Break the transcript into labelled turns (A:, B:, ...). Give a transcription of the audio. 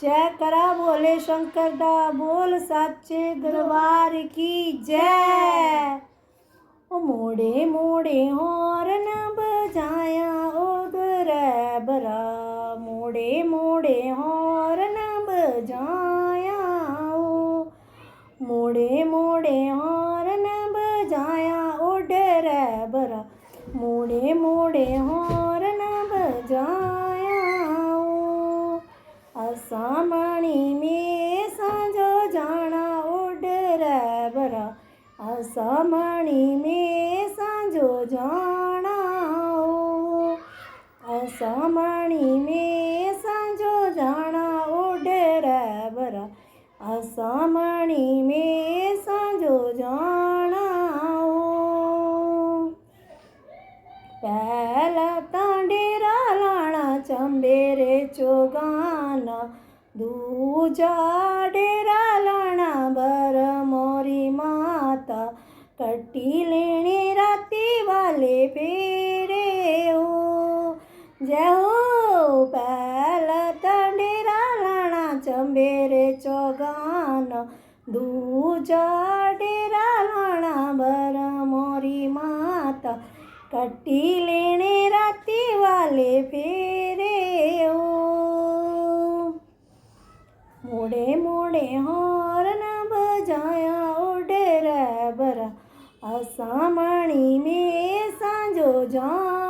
A: जयकारा बोले शंकर दा, बोल साचे दरबार की जय। मोड़े मोड़े हॉर्न बजाया ओ ड्राइवरा, मोड़े मोड़े हॉर्न बजाया ओ, मोड़े मोड़े हॉर्न बजाया ओ ड्राइवरा, मोड़े मोड़े हॉर्न बजाया ओ। असामणी में सांजो जाना ओ ड्राइवरा, असामणी में सांजो जाना ओ, असामणी में सांजो जाना ओ ड्राइवरा, असामणी में सांजो जाना ओ। पहला तांडेरा लाना चंबेरे चोगाना, दूजा डेरा लाना बर मोरी माता, कट्टी लेने राती वाले फेरे हो। जय हो। पहला तांडेरा लाना चंबेरे चोगाना, दूजा डेरा लाना बर मोरी माता, कट्टी लेने राती वाले फेरे हो। मोड़े मोड़े हॉर्न बजाया ओ ड्राइवरा, असामणी में सांजो जाना